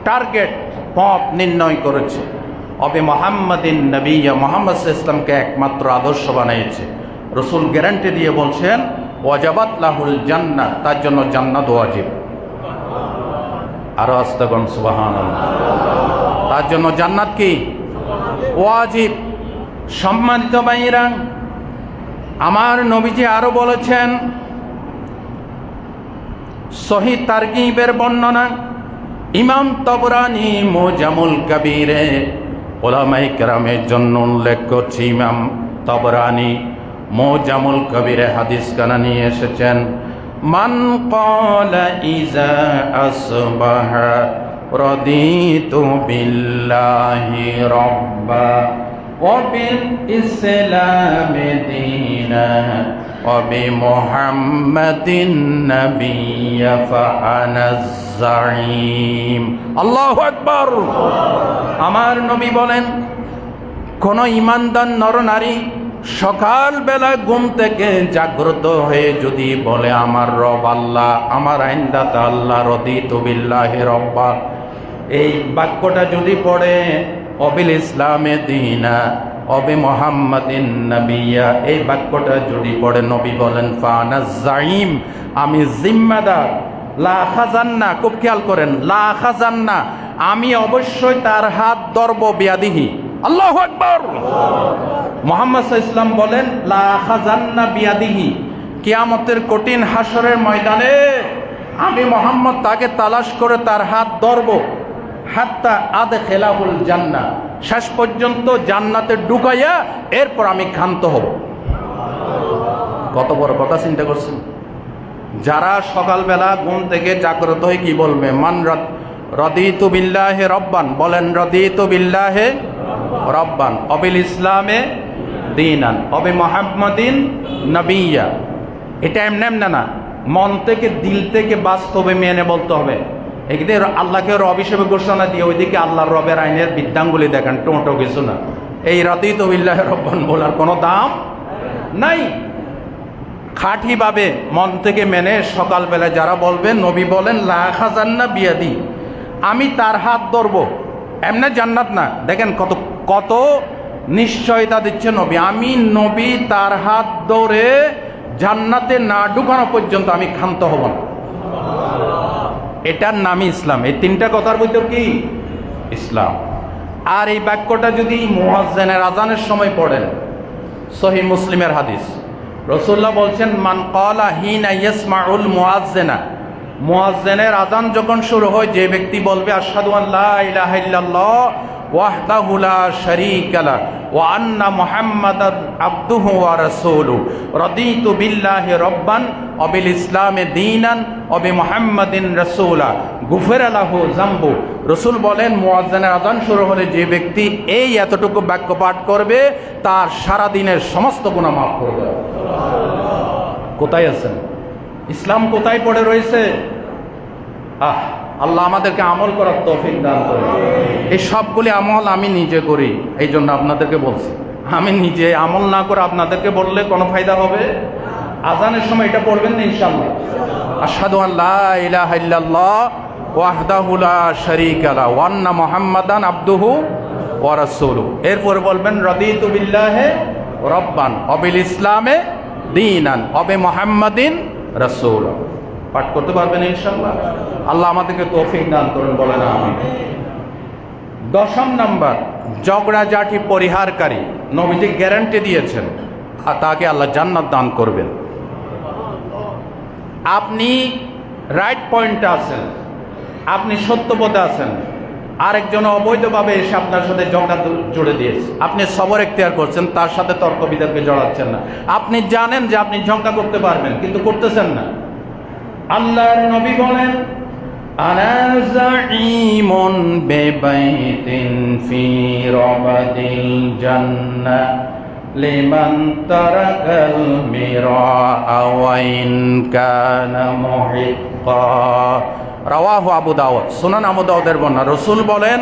টার্গেট, পথ নির্ণয় করেছে। অবে মুহাম্মাদিন নবিয়্যা, মুহাম্মদ সাল্লাল্লাহু আলাইহি ওয়াসাল্লামকে একমাত্র আদর্শ বানিয়েছে। রাসূল গ্যারান্টি দিয়ে বলছেন, ওয়াজাবাত লাহুল জান্নাহ, তার জন্য জান্নাত ওয়াজিব। আরো আস্তাগফিরুন, সুবহানাল্লাহ। তার জন্য জান্নাত কি ওয়াজিব। সম্মানিত ভাইরা, আমার নবীজি আরো বলেছেন, সহিহ তারগীবের বর্ণনা, ইমাম তাবরানী মুজামুল কবিরে ওলামায়ে কেরামের জন্য উল্লেখ করছি ইমাম তাবরানী মুজামুল কবিরে হাদিস কানা নিয়ে এসেছেন, মান ক্বালা ইযা আসবাহা রাদিতু বিল্লাহি রাব্বা ওয়া বিল ইসলামি দীনা ওয়া বিমুহাম্মাদিন নাবিয়্যা ফাআনা যাঈম। আল্লাহু আকবার। আমার নবী বলেন, কোন ঈমানদার নরনারী সকালবেলা ঘুম থেকে জাগ্রত হয়ে যদি বলে আমার রব আল্লাহ, আমার আইনদাতা আল্লাহ, রদিতু বিল্লাহি রব্বা, এই বাক্যটা যদি পড়ে, অবিল ইসলামে দীনা অবি মুহাম্মাদিন নাবিয়্যা, এই বাক্যটা যদি পড়ে, নবী বলেন ফাআনা যাঈম, আমি জিম্মাদার। লা খাজান্না, খুব খেয়াল করেন, লা খাজান্না, আমি অবশ্যই তার হাত ধরব বিয়াদিহি। আল্লাহু আকবার। মুহাম্মদ সাল্লাল্লাহু আলাইহি ওয়াসাল্লাম বলেন লা খাজান্না বিয়াদিহি, কিয়ামতের কঠিন হাসরের ময়দানে আমি মুহাম্মদ তাকে তালাশ করে তার হাত ধরব, হাত্তা আদখিলাহুল জান্নাহ, শেষ পর্যন্ত জান্নাতে ঢুকাইয়া এরপর আমি ক্ষান্ত হব। কত বড় কথা চিন্তা করছেন। যারা সকালবেলা ঘুম থেকে জাগ্রত হয়ে কি বলবে, মান রাদিতু বিল্লাহি রব্বান, বলেন রাদিতু বিল্লাহি রব্বান অবিল ইসলামে দীনান অবি মুহাম্মাদিন নাবিয়্যা। এটা এমনি না, মন থেকে দিল থেকে বাস্তবে মেনে বলতে হবে। একদিকে আল্লাহকে রব হিসেবে ঘোষণা দিয়ে ওইদিকে আল্লাহর রবের আইনের বিদ্যাঙ্গুলি দেখেন, টোটো কিছু না। এই রাদিতু বিল্লাহি রব্বান বলার কোনো দাম নাই। খাঁটিভাবে মন থেকে মেনে সকালবেলা যারা বলবে, নবী বলেন লা খাজান্না বিয়াদি, আমি তার হাত ধরবো, এমনি জান্নাত না। দেখেন কত কত নিশ্চয়তা দিচ্ছে নবী, আমি নবী তার হাত ধরে জান্নাতে না ঢুকানো পর্যন্ত আমি ক্ষান্ত হব না। এটার নামই ইসলাম। এই তিনটা কথার ভিতর কি ইসলাম। আর এই বাক্যটা যদি মুয়াজ্জিনের আজানের সময় পড়েন, সহিহ মুসলিমের হাদিস, রাসূলুল্লাহ বলছেন মান ক্বালা হিনা ইয়াসমাউল মুয়াজ্জিনা, মুয়াজ্জিনের আজান যখন শুরু হয়, যে ব্যক্তি বলবে আশহাদু আল্লা ইলাহা ইল্লাল্লাহ ওয়াহদাহু লা শারীকা লাহু ওয়া আন্না মুহাম্মাদান আবদুহু ওয়া রাসূলুহু রাদিতু বিল্লাহি রাব্বান ওয়া বিল ইসলামি দীনান ওয়া বিমুহাম্মাদিন রাসূলা গুফিরা লাহু যামবু। রাসূল বলেন মুয়াজ্জিনের আযান শুরু হলে যে ব্যক্তি এই এতটুকু বাক্য পাঠ করবে, তার সারা দিনের সমস্ত গুনাহ মাফ করে দেওয়া। কোথায় আছেন? ইসলাম কোথায় পড়ে রয়েছে? আল্লাহ আমাদেরকে আমল করার তৌফিক দান করে। এই সবগুলি আমল আমি নিজে করি, এই জন্য আপনাদেরকে বলছি। আমি নিজে আমল না করে আপনাদেরকে বললে কোনো ফায়দা হবে? আজানের সময় এটা পড়বেন না ইনশাআল্লাহ, আশহাদু আল্লা ইলাহা ইল্লাল্লাহ ওয়াহদাহু লা শারীকা লাহু ওয়া আন্না মুহাম্মাদান আবদুহু ওয়া রাসূলুহু। এরপরে বলবেন রাদিতু বিল্লাহি রাব্বান ওয়া বিল ইসলামে দীনান ওয়া বিমুহাম্মাদিন রাসূলুহু। পাঠ করতে পারবেন ইনশাআল্লাহ। আল্লাহ আমাদেরকে তৌফিক দান করুন, বলেন আমিন। 10 নম্বর, ঝগড়াঝাটি পরিহারকারী। নবীজি গ্যারান্টি দিয়েছেন আর তাকে আল্লাহ জান্নাত দান করবেন। আপনি রাইট পয়েন্টে আছেন, আপনি সত্য পথে আছেন, আরেকজন অবৈধভাবে এসে আপনার সাথে ঝগড়া জুড়ে দিয়েছে, আপনি সবর এখতিয়ার করছেন, তার সাথে তর্ক বিতর্কে জড়াচ্ছেন না। আপনি জানেন যে আপনি ঝগড়া করতে পারবেন, কিন্তু করতেছেন না। আল্লাহর নবী বলেন আনা যাঈমুন বিবাইতিন ফি রাবাদিল জান্নাহ লিমান তারাকাল মিরাআ ওয়া ইন কানা মুহিক্কা। রাওয়াহু আবু দাউদ, সুনান আবু দাউদের বর্ণনা। রাসূল বলেন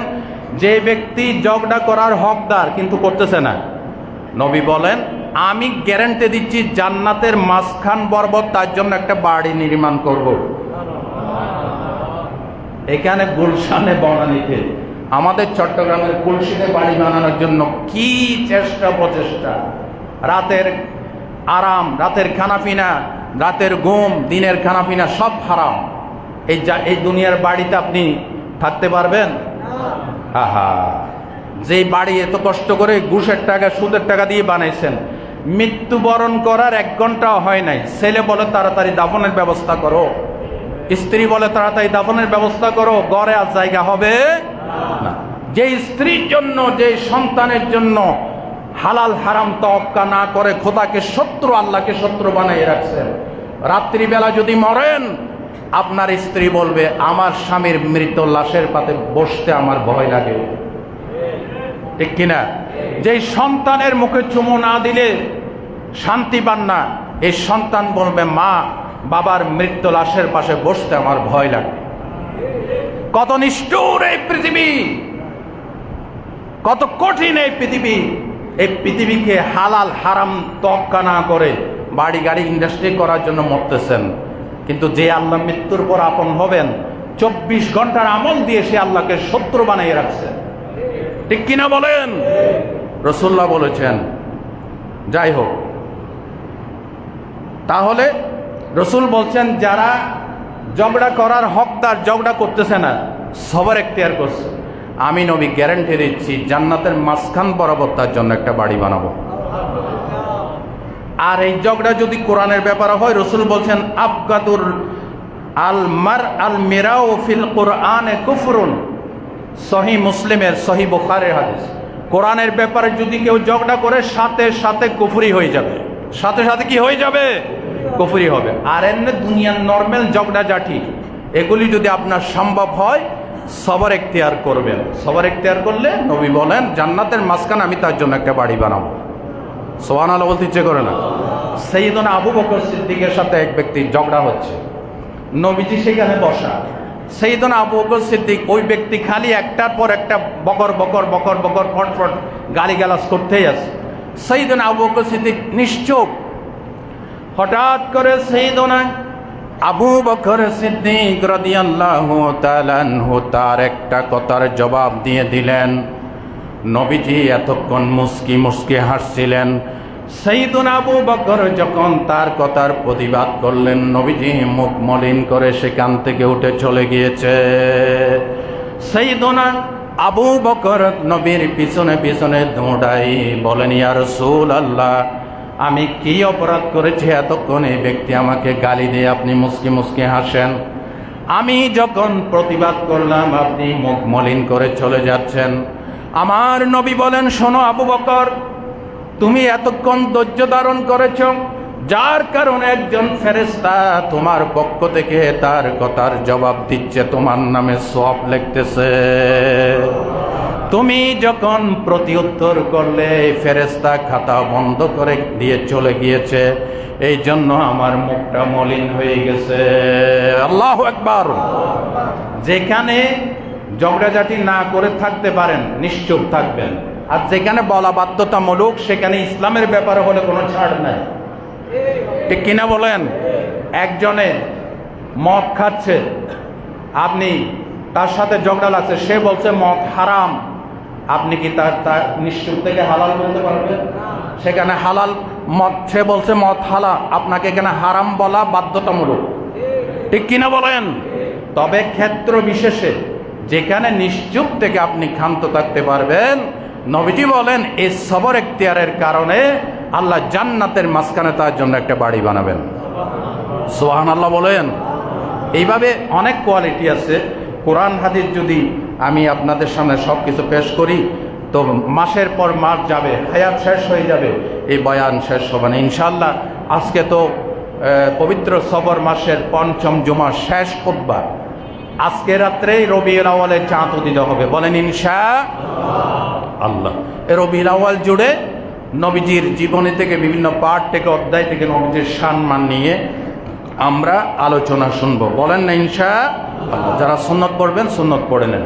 যে ব্যক্তি ঝগড়া করার হকদার কিন্তু করতেছে না, নবী বলেন আমি গ্যারান্টি দিচ্ছি জান্নাতের মাঝখান বরাবর তার জন্য একটা বাড়ি নির্মাণ করব। এখানে গুলশানে বনানীতে, আমাদের চট্টগ্রামের কুলশিতে বাড়ি বানানোর জন্য কি চেষ্টা প্রচেষ্টা, রাতের আরাম, রাতের খানাপিনা, রাতের ঘুম, দিনের খানাপিনা সব হারাম। এই দুনিয়ার বাড়িতে আপনি থাকতে পারবেন? আহা, যে বাড়ি এত কষ্ট করে ঘুষের টাকা সুদের টাকা দিয়ে বানাইছেন, মৃত্যুবরণ করার 1 ঘন্টাও হয় নাই, ছেলে বলে তাড়াতাড়ি দাফনের ব্যবস্থা করো, স্ত্রী বলে তাড়াতাড়ি দাফনের ব্যবস্থা করো, ঘরে আর জায়গা হবে না। যে স্ত্রীর জন্য, যে সন্তানের জন্য হালাল হারাম তোয়াক্কা না করে খোদাকে শত্রু, আল্লাহকে শত্রু বানিয়ে রাখছেন, রাত্রিবেলা যদি মরেন আপনার স্ত্রী বলবে আমার স্বামীর মৃত লাশের পাতে বসতে আমার ভয় লাগে, ঠিক কিনা? যেই সন্তানের মুখে চুমু না দিলে শান্তি পান না, এই সন্তান বলবে মা বাবার মৃত লাশের পাশে বসতে আমার ভয় লাগে। কত নিষ্ঠুর এই পৃথিবী, কত কঠিন এই পৃথিবী। এই পৃথিবীকে হালাল হারাম তোয়াক্কা না করে বাড়ি গাড়ি ইন্ডাস্ট্রি করার জন্য মরতেছেন, কিন্তু যে আল্লাহ মৃত্যুর পর আপন হবেন 24 ঘন্টার আমল দিয়ে সে আল্লাহকে শত্রু বানিয়ে রাখছে, ঠিক কিনা বলেন? রাসূলুল্লাহ বলেছেন। যাই হোক, তাহলে রাসূল বলছেন যারা ঝগড়া করার হকদার, ঝগড়া করতেছে না, সবর এখতিয়ার করছে, আমি নবী গ্যারান্টি দিচ্ছি জান্নাতের মাঝখান বরাবর তার জন্য একটা বাড়ি বানাবো। আর এই ঝগড়া যদি কোরআনের ব্যাপারে হয়, রাসূল বলছেন আবগাদুর আল মার আল মিরাউ ফিল কোরআনে কুফরুন, সহিহ মুসলিমের, সহিহ বুখারীর হাদিস। কোরআনের ব্যাপারে যদি কেউ ঝগড়া করে সাথে সাথে কুফরি হয়ে যাবে, সাথে সাথে কি হয়ে যাবে? কুফরি হবে। আর এমনি দুনিয়ার নর্মাল ঝগড়া জাঠি এগুলি যদি আপনার সম্ভব হয়, সবর এখতিয়ার করবেন। সবর এখতিয়ার করলে নবী বলেন জান্নাতের মাঝখানে আমি তার জন্য একটা বাড়ি বানাবো। সুবহানাল্লাহ বলতে ইচ্ছে করে না? সাইয়েদনা আবু বকর সিদ্দিকের সাথে এক ব্যক্তির ঝগড়া হচ্ছে, নবীজি সেখানে বসা। সাইয়েদনা আবু বকর সিদ্দিক, ওই ব্যক্তি খালি একটার পর একটা বকর বকর বকর বকর ফটফট গালিগালাজ করতেই আছে। সাইয়েদনা আবু বকর সিদ্দিক নিশ্চুপ। হঠাৎ করে সাইয়েদনা আবু বকর সিদ্দিক রাদিয়াল্লাহু তাআলা আনহু তার একটা কথার জবাব দিয়ে দিলেন। নবীজি এতক্ষণ মুস্কি মুস্কি হাসছিলেন। সাইয়েদনা আবু বকর যখন তার কথার প্রতিবাদ করলেন, নবীজি মুখ মলিন করে সেখান থেকে উঠে চলে গিয়েছে। সাইয়েদনা আবু বকর নবীর পিছনে পিছনে দৌড়াই বলেন, ইয়া রাসূলুল্লাহ, আমি কি অপরাধ করেছি এতক্ষণ এই ব্যক্তি আমাকে গালি দিয়ে আপনি মুস্কি মুস্কি হাসেন? আমি যখন প্রতিবাদ করলাম আপনি মুখ মলিন করে চলে যাচ্ছেন। আমার নবী বলেন, শোনো আবু বকর, তুমি এতক্ষণ ধৈর্য ধারণ করেছ, যার কারণে একজন ফেরেশতা তোমার পক্ষ থেকে তার কথার জবাব দিচ্ছে, তোমার নামে সওয়াব লিখতেছে। তুমি যখন প্রতি উত্তর করলে ফেরেশতা খাতা বন্ধ করে দিয়ে চলে গিয়েছে, এই জন্য আমার মুখটা মলিন হয়ে গেছে। আল্লাহু আকবার। যেখানে ঝগড়াঝাটি না করে থাকতে পারেন নিশ্চুপ থাকবেন, আর যেখানে বলা বাধ্যতামূলক সেখানে ইসলামের ব্যাপারে হলে কোনো ছাড় নাই, ঠিক কিনা বলেন? একজনে মদ খাচ্ছে, আপনি তার সাথে ঝগড়া লাগছে, সে বলছে মদ হারাম, আপনি কি তার নিশ্চুপ থেকে হালাল বলতে পারবেন? সেখানে হালাল মদ, সে বলছে মদ হালাল, আপনাকে এখানে হারাম বলা বাধ্যতামূলক, ঠিক কিনা বলেন? তবে ক্ষেত্র বিশেষে যেখানে নিশ্চুপ থেকে আপনি ক্ষান্ত থাকতে পারবেন, নবীজি বলেন এই সবর এখতিয়ারের কারণে আল্লাহ জান্নাতের মাঝখানে তার জন্য একটা বাড়ি বানাবেন। সুবহানাল্লাহ বলেন। এইভাবে অনেক কোয়ালিটি আছে। কোরআন হাদিস যদি আমি আপনাদের সামনে সব কিছু পেশ করি তো মাসের পর মাস যাবে, হায়াত শেষ হয়ে যাবে, এই বয়ান শেষ হবে না ইনশাআল্লাহ। আজকে তো পবিত্র সবর মাসের পঞ্চম জুমা, শেষ খুতবা। আজকে রাত্রেই রবিউল আউয়ালের চাঁদ উদিত হবে, বলেন ইনশাআল্লাহ। রবিউল আউয়াল জুড়ে নবীজির জীবনী থেকে, বিভিন্ন পাঠ থেকে, অধ্যায় থেকে নবীজির সম্মান নিয়ে আমরা আলোচনা শুনবো, বলেন না ইনশাআল্লাহ। যারা সুন্নত পড়বেন সুন্নত পড়ে নেন।